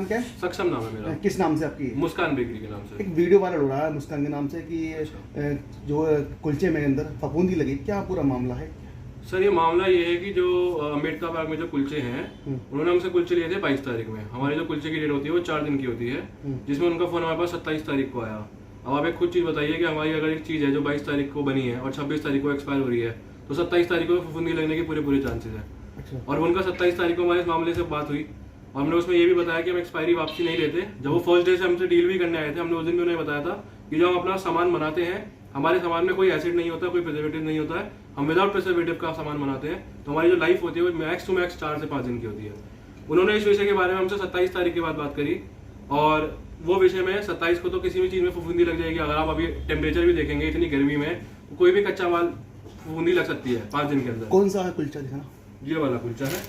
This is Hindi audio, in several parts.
क्या है? सक्षम नाम है मेरा। किस नाम से आपकी? मुस्कान बेकरी के नाम से। एक वीडियो वायरल हो रहा है मुस्कान के नाम से कि जो कुलचे में अंदर फफूंदी लगी, क्या पूरा मामला है? सर ये मामला ये है कि जो अम्बेडकर पार्क में जो कुलचे हैं उन्होंने हमसे कुलचे लिए थे 22 तारीख में। हमारी जो कुलचे की डेट होती है वो 4 दिन की होती है, जिसमें उनका फोन हमारे पास 27 तारीख को आया। अब आप एक खुद चीज बताइए कि हमारी अगर एक चीज है जो 22 तारीख को बनी है और 26 तारीख को एक्सपायर हो रही है तो 27 तारीख को फफूंदी लगने के पूरे चांसेस है। अच्छा। और उनका 27 तारीख को हमारे इस मामले से बात हुई और हमने उसमें ये भी बताया कि हम एक्सपायरी वापसी नहीं लेते। जब वो फर्स्ट डे से हमसे डील भी करने आए थे, हमने उस दिन भी उन्हें बताया था कि जो हम अपना सामान बनाते हैं, हमारे सामान में कोई एसिड नहीं होता, कोई प्रिजर्वेटिव नहीं होता है, हम विदाउट प्रिजर्वेटिव का सामान बनाते हैं, तो हमारी जो लाइफ होती है वो मैक्स टू मैक्स 4 से 5 दिन की होती है। उन्होंने इस विषय के बारे में हमसे 27 तारीख के बाद बात करी और वो विषय में 27 को तो किसी भी चीज में फफूंदी लग जाएगी। अगर आप अभी टेम्परेचर भी देखेंगे इतनी गर्मी में कोई भी कच्चा माल फफूंदी लग सकती है 5 दिन के अंदर। कौन सा है कुलचा दिखाना? ये वाला कुलचा है।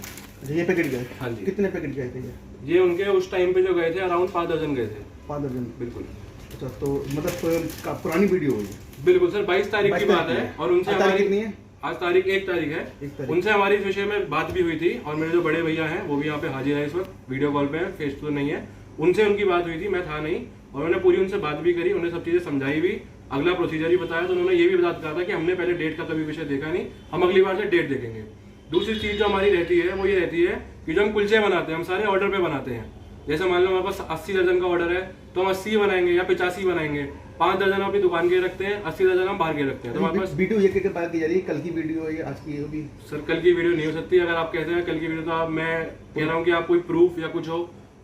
अच्छा, ये पैकेट गए? हाँ जी। कितने पैकेट गए थे ये उनके उस टाइम पे जो गए थे अराउंड 5 दर्जन गए थे। 5 दर्जन? बिल्कुल। अच्छा, तो मतलब पुरानी वीडियो है ये? बिल्कुल सर, 22 तारीख की बात है और उनसे तारीख कितनी है? आज तारीख 1 तारीख है। उनसे हमारी इस विषय में बात भी हुई थी और मेरे जो बड़े भैया हैं वो भी यहाँ पे हाजिर है इस वक्त, वीडियो कॉल पे है, फेस टू नहीं है। उनसे उनकी बात हुई थी, मैं था नहीं, और उन्होंने पूरी उनसे बात भी करी, उन्हें सब चीजें समझाई भी, अगला प्रोसीजर भी बताया। तो उन्होंने ये भी बता कहा था कि हमने पहले डेट का कभी विषय देखा नहीं, हम अगली बार से डेट देखेंगे। दूसरी चीज जो हमारी रहती है वो ये रहती है कि जो हम कुलचे बनाते हैं हम सारे ऑर्डर पे बनाते हैं। जैसे मान लो हमारे पास 80 दर्जन का ऑर्डर है तो हम 80 बनाएंगे या 85 बनाएंगे। 5 दर्जन अपनी दुकान के रखते हैं, 80 दर्जन हम बाहर के रखते हैं। तो हमारे पास वीडियो ये बात की जा रही है, कल की वीडियो है आज की होगी? सर कल की वीडियो नहीं हो सकती। अगर आप कहते हैं कल की वीडियो तो आप, मैं कह रहा हूँ कि आप कोई प्रूफ या कुछ हो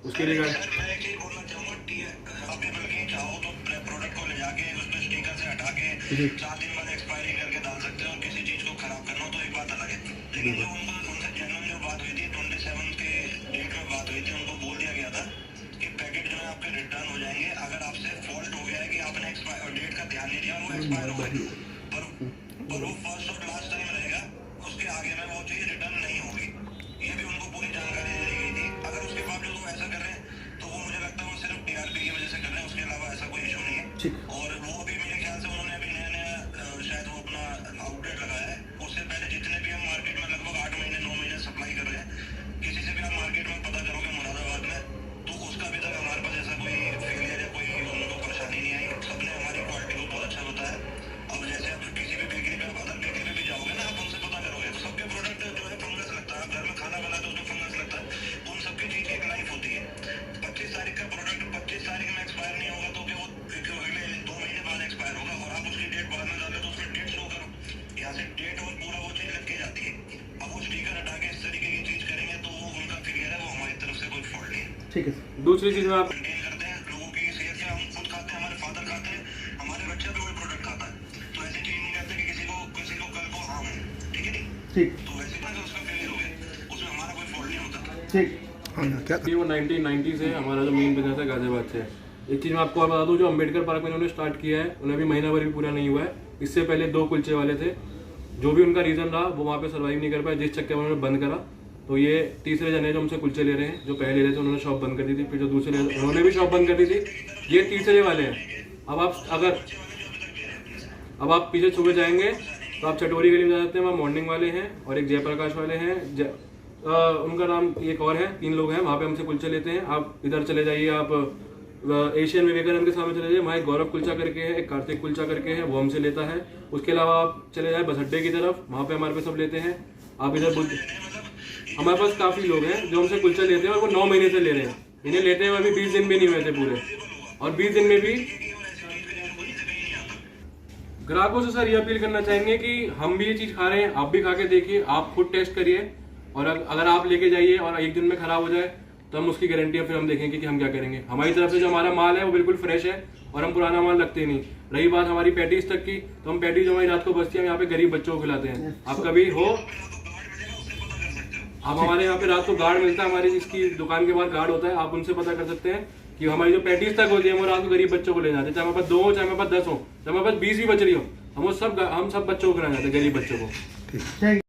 उसके लिए रिटर्न हो जाएंगे अगर आपसे फॉल्ट हो गया है कि आपने डेट का ध्यान नहीं दिया, वो एक्सपायर हो गई, पर वो फर्स्ट और लास्ट टाइम रहेगा, उसके आगे में वो चीज रिटर्न नहीं होगी। ये भी उनको पूरी जानकारी दी गई थी। अगर उसके बावजूद वो ऐसा कर रहे हैं तो वो मुझे लगता है वो सिर्फ टीआरपी की वजह से कर रहे हैं, उसके अलावा ऐसा कोई इशू नहीं है। और वो अभी मेरे ख्याल से उन्होंने अभी नया शायद वो अपना आउटलेट लगाया है। उससे पहले जितने भी हम मार्केट में लगभग 8 महीने 9 महीने सप्लाई कर रहे हैं, किसी से भी आप मार्केट में पता करोगे मुरादाबाद में तो उसका अभी तक हमारे पास ऐसा कोई फेलियर या कोई उनको परेशानी नहीं आई। सबने हमारी क्वालिटी को बहुत अच्छा बताया। अब जैसे आप किसी भी बेकरी पे अदर बेकरी पे भी जाओगे ना, आप उनसे पता करोगे तो सबके प्रोडक्ट जो है फंगस लगता है। घर में खाना बनाते हो उसमें फंगस लगता है। उन सबकी चीज की एक लाइफ होती है। 25 तारीख का प्रोडक्ट 25 तारीख में एक्सपायर नहीं होगा तो क्या वो अगले 2 महीने बाद एक्सपायर होगा और आप उसकी डेट बाद में डाले तो उसमें डेट शो करो। यहाँ से डेट और पूरा वो चीज लग के जाती है। अब वो स्टिकर हटा के इस तरीके की चीज करेंगे तो वो उनका फेलियर है, वो हमारी तरफ से कोई फॉल्ट नहीं है। ठीक है। दूसरी चीज में आप करते हैं लोगों की सेहत से, हम खुद खाते हैं, हमारे फादर खाते हैं, हमारे बच्चा भी वही प्रोडक्ट खाता है, तो ऐसी चीज नहीं करते कि किसी को कल को हार्म है। ठीक है नहीं? ठीक। तो वैसे ना जो उसका फेलियर हो गया उसमें हमारा कोई फॉल्ट नहीं होता। ठीक। क्या वो 1990 से हमारा जो मेन बिजनेस है गाजियाबाद से। एक चीज मैं आपको और बता दूं, जो अम्बेडकर पार्क में उन्होंने स्टार्ट किया है उन्हें अभी महीना भर भी पूरा नहीं हुआ है। इससे पहले 2 कुलचे वाले थे, जो भी उनका रीजन रहा वो वहाँ पे सर्वाइव नहीं कर पाए, जिस चक्कर में उन्होंने बंद करा। तो ये तीसरे जने जो हमसे कुलचे ले रहे हैं, जो पहले ले रहे थे उन्होंने शॉप बंद कर दी थी, फिर जो दूसरे उन्होंने भी शॉप बंद कर दी थी, ये तीसरे वाले हैं। अब आप पीछे सुबह जाएंगे तो आप चटोरी गली में जा सकते हैं, वहाँ मॉर्निंग वाले हैं और एक जयप्रकाश वाले हैं, उनका नाम एक और है, 3 लोग हैं, वहाँ पे हमसे कुलचे लेते हैं। आप इधर चले जाइए, आप एशियन विवेकानंद के सामने चले जाइए, वहाँ एक गौरव कुलचा करके है, एक कार्तिक कुलचा करके है, वो हमसे लेता है। उसके अलावा आप चले जाए बस अड्डे की तरफ, वहाँ पे हमारे पे सब लेते हैं। आप इधर हमारे पास काफी लोग हैं जो हमसे कुलचा लेते हैं और वो 9 महीने से ले रहे हैं। इन्हें लेते हुए अभी 20 दिन भी नहीं हुए थे पूरे, और 20 दिन में भी ग्राहकों से सर ये अपील करना चाहेंगे कि हम भी ये चीज खा रहे हैं, आप भी खा के देखिए, आप खुद टेस्ट करिए, और अगर आप लेके जाइए और एक दिन में खराब हो जाए तो हम उसकी गारंटी फिर हम देखेंगे कि हम क्या करेंगे। हमारी तरफ से जो हमारा माल है वो बिल्कुल फ्रेश है और हम पुराना माल रखते नहीं। रही बात हमारी पैटीज तक की, तो हम पैटीज हमारी रात को बचती है, हम यहाँ पे गरीब बच्चों को खिलाते हैं। आप कभी हो, आप हमारे यहाँ पे रात को गार्ड मिलता है, हमारी इसकी दुकान के बाहर गार्ड होता है, आप उनसे पता कर सकते हैं कि हमारी जो पैटीज तक होती है वो रात को गरीब बच्चों को ले जाते हैं। चाहे हमारे पास 2 हो, चाहे हमारे पास 10 हो, चाहे हमारे पास 20 भी बच रही हो, हम सब बच्चों को खिला जाते हैं, गरीब बच्चों को।